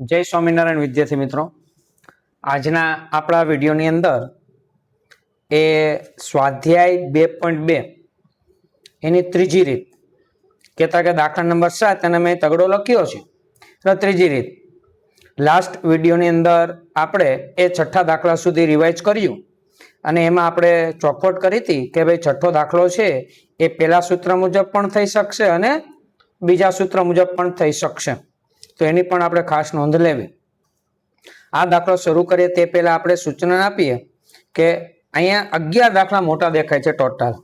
जय स्वामीनारायण विद्यार्थी मित्रों, आजना आपणा विडियोनी अंदर ए स्वाध्याय 2.2 एनी त्रीजी रीत कहता के दाखला नंबर 7 अने मैं तगड़ो लख्यो छे। तो त्रीजी रीत लास्ट विडियोनी अंदर आपणे ए छठ्ठा दाखला सुधी रिवाइज कर्युं अने एमां आपणे चौखवट करी हती के भाई छठ्ठो दाखलो छे ए पहेला सूत्र मुजब पण थई शकशे अने बीजा सूत्र मुजब पण थई शकशे। तो एनी पण आपणे खास नोंध लेवी। आ दाखलो शरू करीए ते पहेला आपणे सूचना आपीए के अहींया 11 दाखला मोटा देखाय छे। टोटल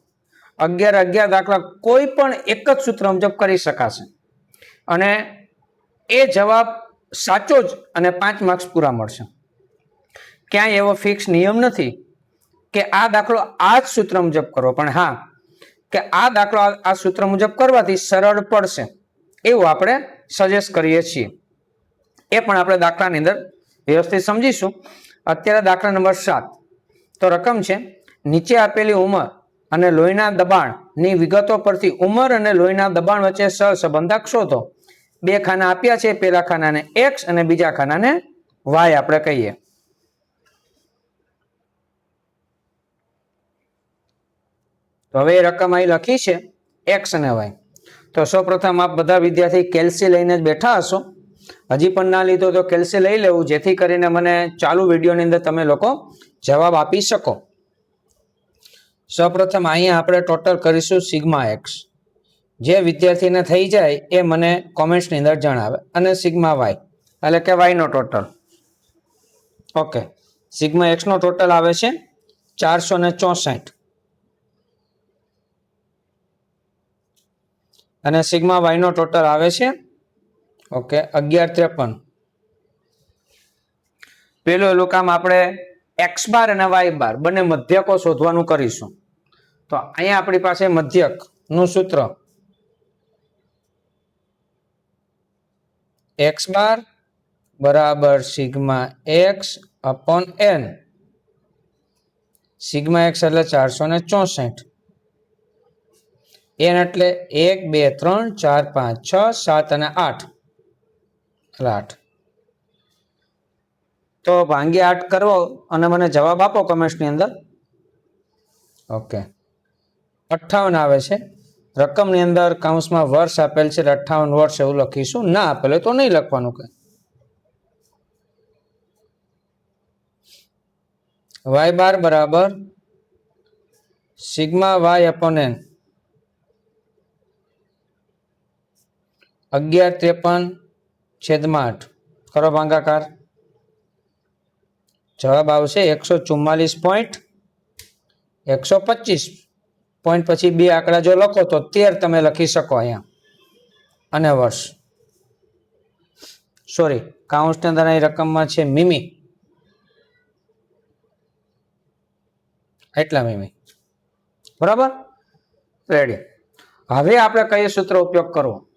11 दाखला कोई पण एक ज सूत्र मुजब करी शकाशे अने ए जवाब साचो ज अने 5 मार्क्स पूरा मळशे। क्यांय एवो फिक्स नियम नथी के आ दाखलो आ ज सूत्र मुजब करो, पण हाँ के आ दाखलो आ सूत्र मुजब करवाथी सरळ पड़शे एवुं आपणे सजेस्ट करीए छीए। ए पण आपणे दाखलानी अंदर व्यवस्थित समजीशुं। अत्यारे दाखला नंबर 7 तो रकम छे नीचे आपेली उमर अने लोहीना दबाणनी विगतो परथी उमर अने लोहीना दबाण वच्चे सहसंबंधक शोधो। बे खाना आप्या छे, पहेला खानाने एक्स अने बीजा खानाने वाय आपणे कहीए। तो हवे रकम અહીં લખી છે एक्स અને वाय। तो સૌપ્રથમ आप બધા વિદ્યાર્થી કેલ્સી લઈને જ બેઠા હશો। હજી પણ ના લીધો તો કેલ્સી લઈ લેવું જેથી કરીને મને ચાલુ વિડીયોની અંદર તમે લોકો જવાબ આપી શકો। સૌપ્રથમ અહીંયા આપણે ટોટલ કરીશું સિગ્મા એક્સ। જે વિદ્યાર્થીને થઈ જાય એ મને કોમેન્ટ્સની અંદર જણાવે। અને સિગ્મા વાય એટલે કે વાયનો ટોટલ। ઓકે, સિગ્મા એક્સનો ટોટલ આવે છે 464 અને સિગ્મા વાય નો ટોટલ આવે છે ઓકે 1153। પેલું એલું કામ આપણે एक्स बार અને वाय बार બંને મધ્યકો શોધવાનું કરીશું। તો અહીંયા આપણી પાસે મધ્યકનું સૂત્ર एक्स बार बराबर sigma x upon n. Sigma x એટલે 464, एन એટલે 1 2 3 4 5 6 7 અને 8 એટલે 8। તો ભાંગી 8 કરવો અને મને જવાબ આપો કમેન્ટ્સની અંદર। ઓકે, 58 આવે છે। રકમની અંદર કૌંસમાં વર્ષ આપેલ છે 58 વર્ષ એવું લખીશું। ના આપેલ તો નહીં લખવાનું કઈ। वाय बार बराबर सिग्मा वाय अपॉन एन 1153/8 करो भांगाकार। जवाब आवशे 144.125 पॉइंट पछी बे आंकड़ा जो लखो तो 13 तमे लखी शको अहींया अने वर्ष। सॉरी, काउंसनी अंदर अहीं रकममां छे मीमी एटला मीमी बराबर रेडी। हवे आपणे कयो सूत्र उपयोग करवो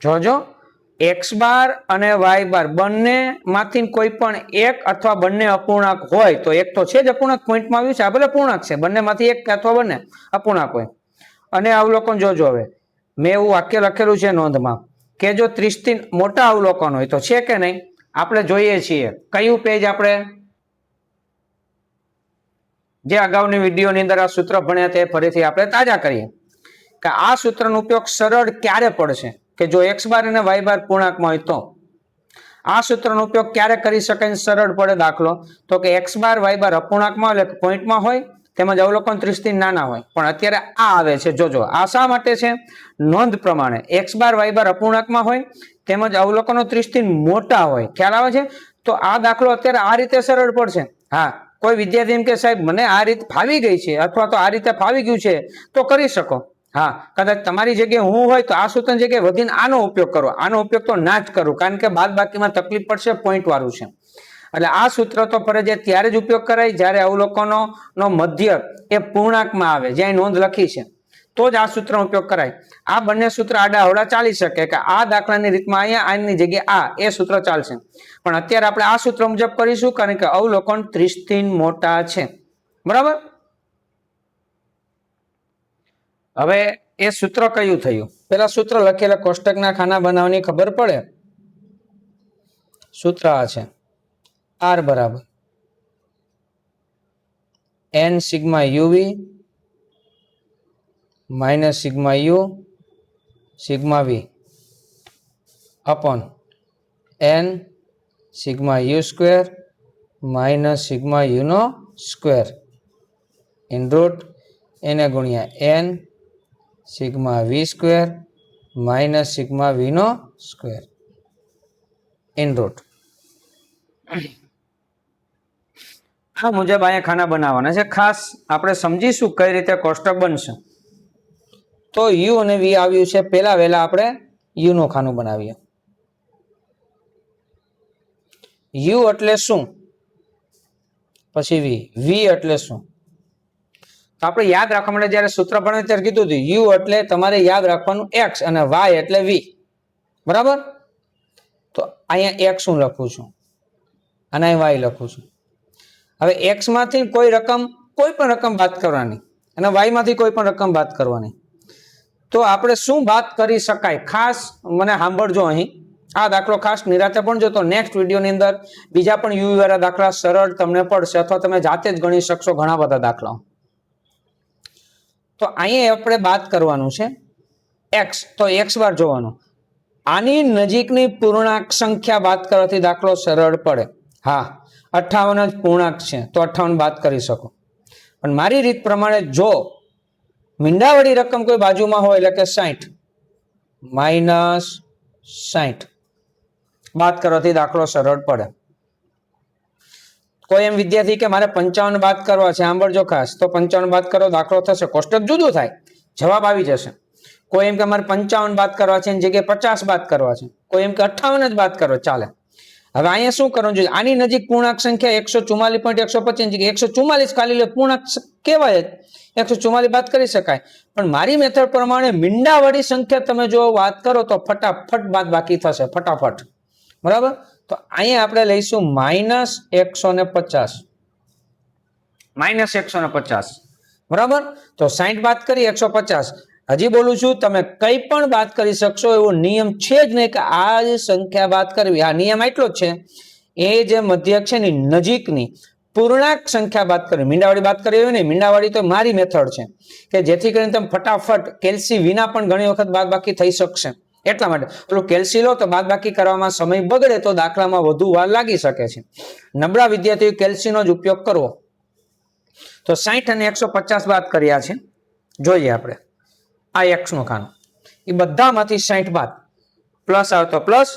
जोजो एक्स बार अने वाय बार बंने मांथी कोई पण एक अथवा बंने अपूर्णांक होय तो एक तो छे ज अपूर्णांक पॉइंटमां आव्युं छे आ भले पूर्णांक छे बंने मांथी एक अथवा बंने अपूर्णांक होय। अने अवलोकन जोजो हवे मैं एवुं वाक्य लखेलुं छे नोंधमां के जो 30 थी मोटा अवलोकन होय तो छे के नहीं आपणे जोईए छीए। कयुं पेज आपणे जे अगाउनी विडियोनी अंदर आ सूत्र भण्या ते फरीथी आपणे ताजा करीए के आ सूत्रनो उपयोग सरळ क्यारे पड़शे के जो एक्स बार अने वाय बार पूर्णांकमां होय तो आ सूत्रनो उपयोग क्यारे करी शकाय सरळ पड़े। दाखलो तो के एक्स बार वाय बार अपूर्णांकमां એટલે પોઈન્ટમાં હોય તેમજ અવલોકન 30 થી નાના હોય પણ અત્યારે આ આવે છે। જોજો આ શા માટે છે નોંધ પ્રમાણે एक्स बार वाय बार અપૂર્ણાંકમાં હોય તેમજ અવલોકનો 30 થી મોટા હોય। ખ્યાલ આવે છે? તો આ દાખલો અત્યારે આ રીતે સરળ પડશે। હા, કોઈ વિદ્યાર્થી એમ કે સાહેબ મને આ રીત ફાવી ગઈ છે અથવા તો આ રીતે ફાવી ગયું છે તો કરી શકો। हाँ, कदाच तमारी जगह हूँ होय तो आ सूत्रनी जगह वधीने आनो उपयोग करो। आनो उपयोग तो ना ज करो कारण के बादबाकीमां तकलीफ पड़शे, पॉइंट वाळुं छे। એટલે આ સૂત્ર તો ફરજિયાત ત્યારે જ ઉપયોગ કરાય જ્યારે અવલોકનોનો મધ્યક એ પૂર્ણાંકમાં આવે, જ્યાં નોંધ લખી છે તો જ આ સૂત્રનો ઉપયોગ કરાય। આ બંને સૂત્ર આડાઅવળા ચાલી શકે કે આ દાખલાની રીતમાં અહીંયા આની જગ્યાએ આ એ સૂત્ર ચાલશે પણ અત્યારે આપણે આ સૂત્ર મુજબ કરીશું કારણ કે અવલોકન 30 થી મોટા છે બરાબર। હવે એ સૂત્ર કયું થયું? પેલા સૂત્ર લખેલા કોષ્ટકના ખાના બનાવવાની ખબર પડે। સૂત્ર આ છે R બરાબર n sigma uv minus sigma u sigma v upon n sigma u square minus sigma u નો સ્ક્વેર ઇન રૂટ એને ગુણ્યા n sigma v square minus sigma v નો સ્ક્વેર ઇન રૂટ. આ મુજબ અહીંયા ખાના બનાવવાના છે. ખાસ આપણે સમજીશું કઈ રીતે કોષ્ટક બનશે. તો યુ અને વી આવ્યું છે. પેલા વહેલા આપણે યુ નું ખાનું બનાવીએ. યુ એટલે શું, પછી વી એટલે શું? તો આપણે યાદ રાખવા માટે જયારે સૂત્ર ભણે ત્યારે કીધું હતું યુ એટલે તમારે યાદ રાખવાનું એક્સ અને વાય એટલે વી. બરાબર? તો અહીંયા એક્સ હું લખું છું અને અહીં વાય લખું છું. હવે એક્સ માંથી કોઈ પણ રકમ બાદ કરવાની અને વાય માંથી કોઈ પણ રકમ બાદ કરવાની. તો આપણે શું બાદ કરી શકાય ખાસ મને સાંભળજો. અહીં આ દાખલો ખાસ નિરાતે પણ જો તો નેક્સ્ટ વિડીયોની અંદર બીજા પણ યુ વાળા દાખલા સરળ તમને પડશે અથવા તમે જાતે જ ગણી શકશો ઘણા બધા દાખલાઓ. તો અહીંયા આપણે બાદ કરવાનું છે એક્સ. તો એક્સ બાર જોવાનું. આની નજીકની પૂર્ણાંક સંખ્યા બાદ કરવાથી દાખલો સરળ પડે. હા, 58 જ પૂર્ણાંક છે તો 58 બાદ કરી શકો. પણ મારી રીત પ્રમાણે જો મીંડાવાળી રકમ કોઈ બાજુમાં હોય એટલે કે 60 માઇનસ 60 બાદ કરવાથી દાખલો સરળ પડે. કોઈ એમ વિદ્યાર્થી કે મારે 55 બાદ કરવા છે, સાંભળજો ખાસ, તો 55 બાદ કરો દાખલો થશે, કોષ્ટક જુદું થાય, જવાબ આવી જશે. કોઈ એમ કે મારે 55 બાદ કરવા છે એની જગ્યાએ 50 બાદ કરવા છે, કોઈ એમ કે 58 જ બાદ કરો, ચાલે. હવે અહીંયા શું કરવું જોઈએ? આની નજીક પૂર્ણાંક સંખ્યા 144.125 જગ્યાએ 144 ખાલી લે, પૂર્ણાંક કહેવાય જ, 144 બાદ કરી શકાય. પણ મારી મેથડ પ્રમાણે મીંડાવાળી સંખ્યા તમે જો વાત કરો તો ફટાફટ બાદ બાકી થશે, ફટાફટ. બરાબર? તો અહીંયા આપણે લઈશું -150 -150. બરાબર? તો 60 બાદ કરી 150. હજી બોલું છું, તમે કઈ પણ બાદ કરી શકશો એવો નિયમ છે જ નહીં કે આ જ સંખ્યા બાદ કરવી. આ નિયમ એટલો જ છે, એ જે મધ્યક છે ને નજીકની પૂર્ણાંક સંખ્યા બાદ કરવી. મીંડાવાળી બાદ કરવી હોય ને, મીંડાવાળી તો મારી મેથડ છે કે જેથી કરીને તમે ફટાફટ કેલ્સી વિના પણ ઘણી વખત બાદ બાકી થઈ શકશે. એટલા માટે પેલું કેલ્સી લો તો બાદ બાકી કરવામાં સમય બગડે તો દાખલામાં વધુ વાર લાગી શકે છે. નબળા વિદ્યાર્થીઓ કેલ્સીનો જ ઉપયોગ કરવો. તો 60 અને 150 બાદ કર્યા છે. જોઈએ આપણે આ એક્સ નું ખાનું, એ બધામાંથી 60 બાદ, પ્લસ આવે તો પ્લસ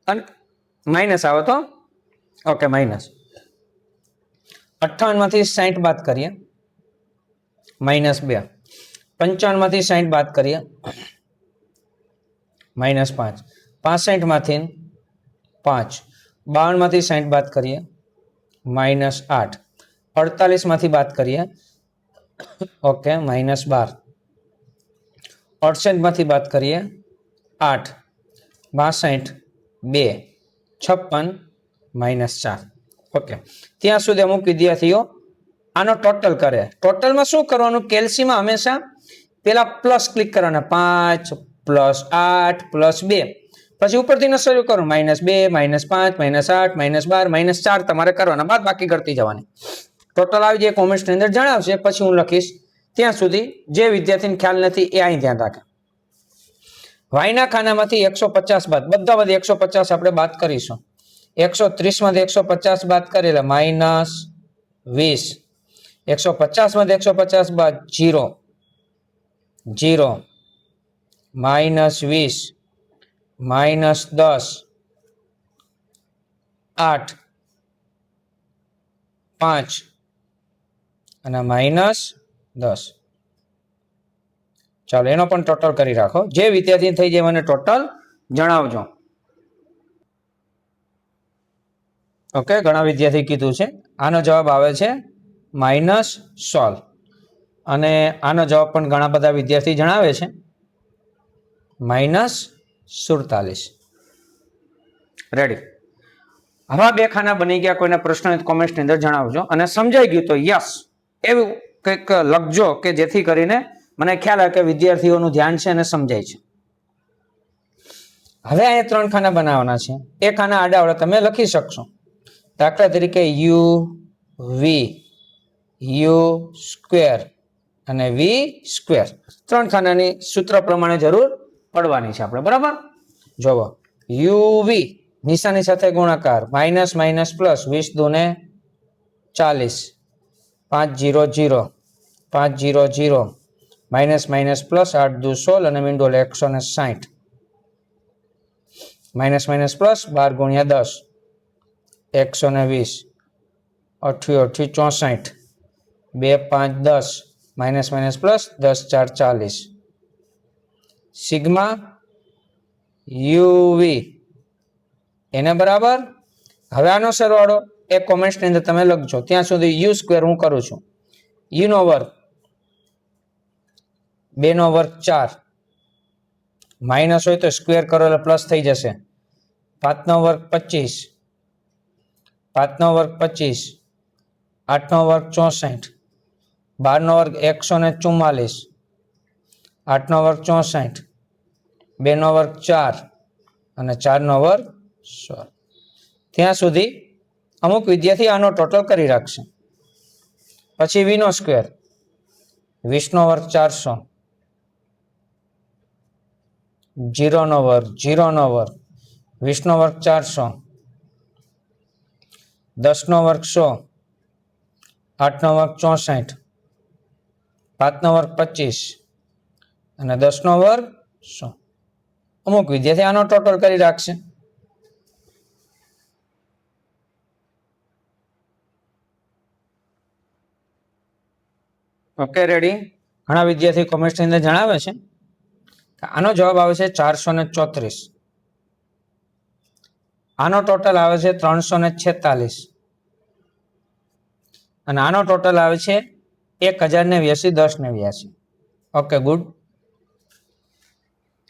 અને માઇનસ આવે તો ઓકે માઇનસ. 58 માંથી 60 બાદ કરીએ -2. 55 માંથી 60 બાદ કરીએ -5. 65 માંથી 5. 52 માંથી 60 બાદ કરીએ -8. 48 માંથી બાદ કરીએ ઓકે -12. 68 માંથી બાદ કરીએ 8. 62 2. 56 -4. ઓકે, ત્યાં સુધી અમુક વિદ્યાર્થીઓ આનો ટોટલ કરે. ટોટલમાં શું કરવાનું? કેલ્સીમાં હંમેશા પેલા પ્લસ ક્લિક કરવાના, 5 + 8 + 2, પછી ઉપરથી ન શરૂ કરો, -2 -5 -8 -12 -4 તમારે કરવાના, બાદ બાકી કરતી જવાની. ટોટલ આવી જાય કોમેન્ટ્સની અંદર જણાવશે, પછી હું લખીશ. ત્યાં સુધી જે વિદ્યાર્થીને ખ્યાલ નથી એ અહીં ધ્યાન રાખે. વાયના ખાનામાંથી 150 બાદ, બધા 150 આપણે બાદ કરીશું. 130 માંથી 150 બાદ કરી એટલે -20. 150 માંથી 150 બાદ 0 0 -20 -10 8 5 અને -10. ચાલો એનો પણ ટોટલ કરી રાખો. જે વિદ્યાર્થી થઈ જાય મને ટોટલ જણાવજો. ઓકે, ઘણા વિદ્યાર્થી કીધું છે. આનો જવાબ આવે છે -16 અને આનો જવાબ પણ ઘણા બધા વિદ્યાર્થી જણાવે છે -47. રેડી. હવે બે ખાના બની ગયા. કોઈના પ્રશ્ન કોમેન્ટની અંદર જણાવજો અને સમજાઈ ગયું તો યસ એવું કંઈક લખજો કે જેથી કરીને મને ખ્યાલ આવે કે વિદ્યાર્થીઓનું ધ્યાન છે અને સમજાય છે. હવે અહીંયા 3 ખાના બનાવવાના છે. એ ખાના આડાવાળા તમે લખી શકશો. દાખલા તરીકે યુ વી યુ સ્ક્વેર અને વી સ્ક્વેર 3 ખાનાની સૂત્ર પ્રમાણે જરૂર પડવાની છે આપણે. બરાબર, જોવો યુવી નિશાની સાથે ગુણાકાર minus minus plus 20 દુને 40 5 0 0 5 0 0 minus minus plus 8 દુ 16 અને મીંડોળ 160 માઇનસ માઇનસ પ્લસ 12 ગુણ્યા 10 120 88 64 2 5 10 minus minus plus 10 4 40 sigma UV એને બરાબર. હવે આનો સરવાળો એક કોમેન્ટ્સ ની અંદર તમે લખજો. ત્યાં સુધી યુ સ્ક્વેર હું કરું છું. યુ નો વર્ગ 2 નો વર્ગ 4 માઇનસ હોય તો સ્ક્વેર કરો એટલે પ્લસ થઈ જશે. 5 નો વર્ગ 25 5 નો વર્ગ 25 8 નો વર્ગ 64 12 નો વર્ગ 144 8 નો વર્ગ 64 2 નો વર્ગ 4 અને 4 નો વર્ગ 16. ત્યાં સુધી અમુક વિદ્યાર્થી આનો ટોટલ કરી રાખશે. પછી વી નો સ્ક્વેર 20 નો વર્ગ 400 0 નો વર્ગ 0 નો વર્ગ 20 નો વર્ગ 400 10 નો વર્ગ 100 8 નો વર્ગ 64 5 નો વર્ગ 25 અને 10 નો વર્ગ 100. અમુક વિદ્યાર્થી આનો ટોટલ કરી રાખશે. Okay, ready. ઘણા વિદ્યાર્થી કોમેન્ટ્સ ની અંદર જણાવે છે કે આનો જવાબ આવે છે 434. આનો ટોટલ આવે છે 346 અને આનો ટોટલ આવે છે 1089 1089. Okay, good.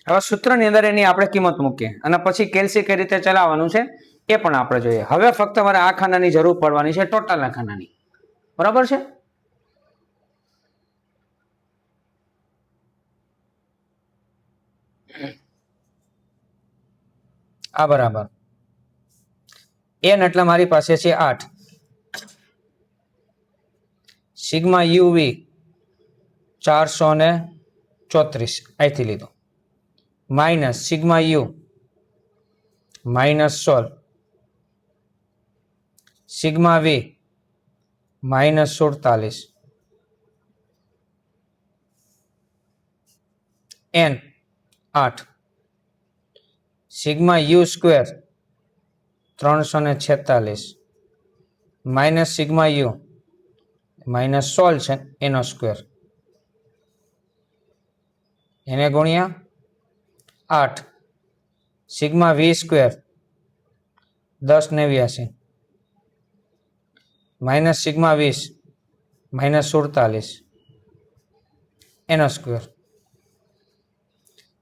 હવે સૂત્રની અંદર એની આપણે કિંમત મૂકીએ અને પછી કેલ્સી કઈ રીતે ચલાવવાનું છે એ પણ આપણે જોઈએ. હવે ફક્ત મારે આ ખાનાની જરૂર પડવાની છે, ટોટલના ખાનાની. બરાબર છે. આ બરાબર n એટલે મારી પાસે છે 8 સિગ્મા યુવી 434 અહીંથી લીધો minus sigma u minus 16 sigma v minus 47 n 8 sigma u square 346 minus sigma u minus 16 છે એનો સ્ક્વેર એને ગુણ્યા 8 sigma v square 1089 minus sigma 20 minus 47 એનો સ્ક્વેર.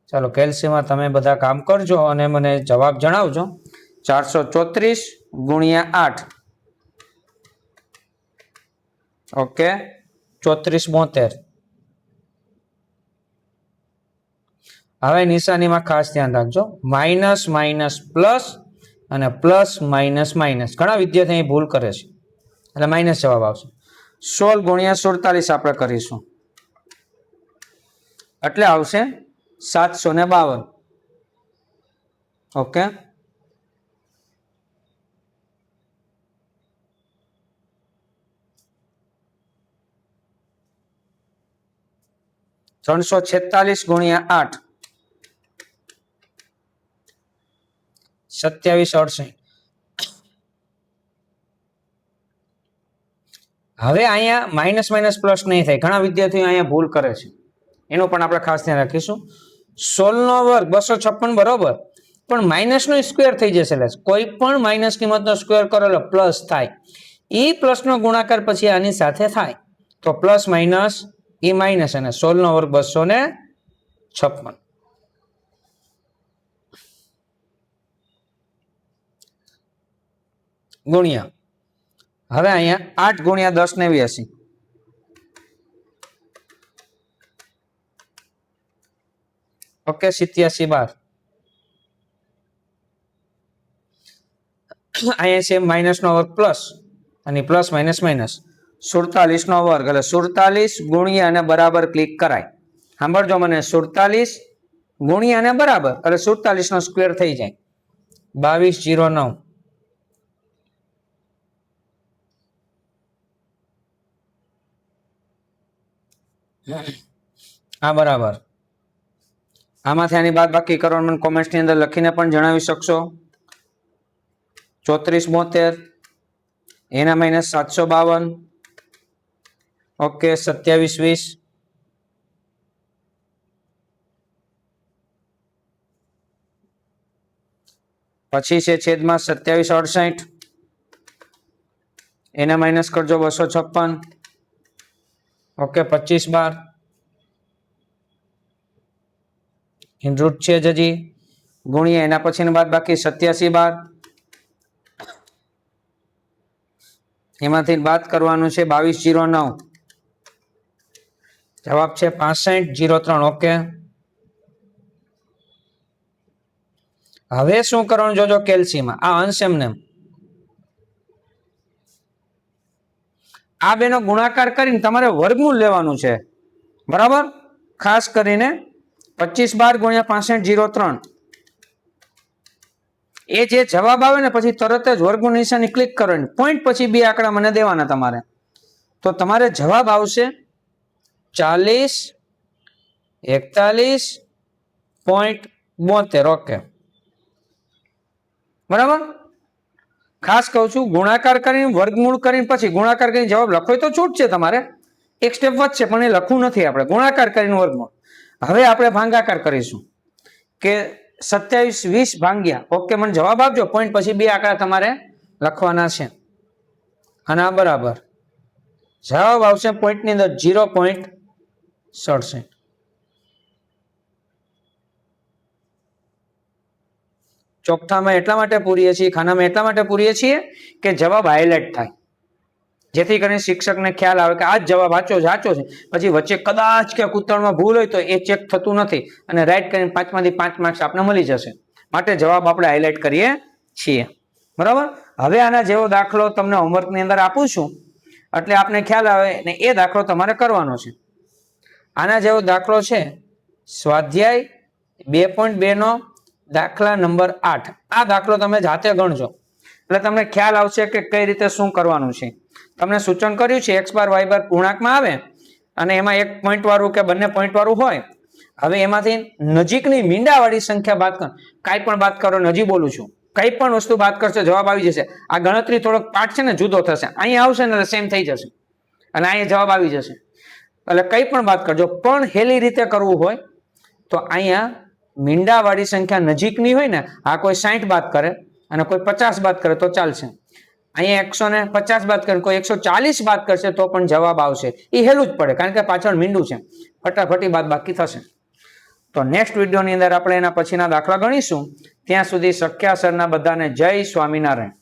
ચાલો કેલ્સીમાં તમે બધા કામ કરજો અને મને જવાબ જણાવજો. 434 ગુણ્યા 8 ઓકે 3472. હવે નિશાનીમાં ખાસ ધ્યાન રાખજો, માઇનસ માઇનસ પ્લસ અને પ્લસ માઇનસ માઇનસ. ઘણા વિદ્યાર્થી અહીં ભૂલ કરે છે એટલે માઇનસ જવાબ આવશે. 16 ગુણ્યા 47 આપણે કરીશું એટલે આવશે 752. ઓકે, $346 ગુણ્યા 8 2768. હવે અહીંયા માઇનસ માઇનસ પ્લસ નહીં થાય. ઘણા વિદ્યાર્થીઓ અહીંયા ભૂલ કરે છે, એનું પણ આપણે ખાસ ધ્યાન રાખીશું. 16 નો વર્ગ 256 બરોબર, પણ માઇનસ નો સ્ક્વેર થઈ જશે. કોઈ પણ માઇનસ કિંમતનો સ્ક્વેર કરો એટલે પ્લસ થાય. એ પ્લસ નો ગુણાકાર પછી આની સાથે થાય તો પ્લસ માઇનસ એ માઇનસ અને 16 નો વર્ગ 256 ગુણ્યા હવે અહીંયા 8 ગુણ્યા 1089 ઓકે 8712 અહીંયા છે માઇનસનો વર્ગ પ્લસ અને પ્લસ માઇનસ માઇનસ 47નો વર્ગ એટલે 47 ગુણ્યા અને બરાબર ક્લિક કરાય. સાંભળજો મને, 47 ગુણ્યા અને બરાબર એટલે 47નો સ્ક્વેર થઈ જાય 2209. આ બરાબર. આમાંથી આની બાદ બાકી કરવાનું મને કોમેન્ટ્સની અંદર લખીને પણ જણાવી શકશો. 3472 એના માઇનસ 752. ઓકે, 2720. પછી છે છેદમાં 2768. એના માઇનસ કરજો 256. ઓકે, 2512. રૂટ છે જજી ગુણ્યા એના પછી બાદ બાકી 8712. એમાંથી બાદ કરવાનું છે 2209. જવાબ છે 6503. ઓકે, હવે શું કરવાનું જોજો કેલ્સીમાં આ અંશ એમને આ બેનો ગુણાકાર કરીને તમારે વર્ગમૂળ લેવાનું છે. બરાબર, ખાસ કરીને 2512 ગુણ્યા 6503 એ જે જવાબ આવે ને પછી તરત જ વર્ગમૂળ નિશાની ક્લિક કરવાની. પોઈન્ટ પછી બે આંકડા મને દેવાના તમારે. તો તમારે જવાબ આવશે 4041.72. ઓકે, બરાબર. ખાસ કહું છું, ગુણાકાર કરીને વર્ગમૂળ કરીને પછી ગુણાકાર કરીને જવાબ લખો તો છૂટ છે તમારે, એક સ્ટેપ વધશે પણ એ લખવું નથી આપણે. ગુણાકાર કરીને વર્ગમૂળ. હવે આપણે ભાગાકાર કરીશું કે 2720 ભાગ્યા. ઓકે, મને જવાબ આપજો. પોઈન્ટ પછી બે આંકડા તમારે લખવાના છે. અને આ બરાબર જવાબ આવશે પોઈન્ટની અંદર 0.67. ચોકઠામાં એટલા માટે પૂરીએ છીએ, ખાનામાં એટલા માટે પૂરીએ છીએ કે જવાબ હાઇલાઇટ થાય, જેથી કરીને શિક્ષકને ખ્યાલ આવે કે આ જ જવાબ સાચો છે. પછી વચ્ચે કદાચ કે ઉત્તરમાં ભૂલ હોય તો એ ચેક થતું નથી અને રાઈટ કરીને 5 માંથી 5 માર્ક્સ આપણે મળી જશે. માટે જવાબ આપણે હાઇલાઇટ કરીએ છીએ. બરાબર. હવે આના જેવો દાખલો તમને હોમવર્કની અંદર આપું છું એટલે આપને ખ્યાલ આવે ને એ દાખલો તમારે કરવાનો છે. આના જેવો દાખલો છે સ્વાધ્યાય 2.2 નો દાખલા નંબર 8. આ દાખલો તમે જાતે ગણજો એટલે તમને ખ્યાલ આવશે કે કઈ રીતે શું કરવાનું છે. તમને સૂચન કર્યું છે x બાર y બાર પૂર્ણાંકમાં આવે અને એમાં એક પોઈન્ટ વાળું કે બંને પોઈન્ટ વાળું હોય. હવે એમાંથી નજીકની મીંડાવાળી સંખ્યા બાદ કરો. કાંઈ પણ બાદ કરો, નજીક બોલું છું, કઈ પણ વસ્તુ બાદ કરશે જવાબ આવી જશે. આ ગણતરી થોડોક પાઠ છે ને જુદો થશે, અહીંયા આવશે ને સેમ થઈ જશે અને અહીંયા જવાબ આવી જશે. એટલે કઈ પણ બાદ કરજો, પણ હેલી રીતે કરવું હોય તો અહીંયા મીંડાવાળી સંખ્યા નજીકની હોય ને, આ કોઈ 60 બાદ કરે અને કોઈ 50 બાદ કરે તો ચાલશે. અહીંયા 150 બાદ કરે, કોઈ 140 બાદ કરશે તો પણ જવાબ આવશે. એ હેલું જ પડે કારણ કે પાછળ મીંડું છે, ફટાફટી બાદ બાકી થશે. તો નેક્સ્ટ વિડીયોની અંદર આપણે એના પછીના દાખલા ગણીશું. ત્યાં સુધી સખ્યા સરના બધાને જય સ્વામિનારાયણ.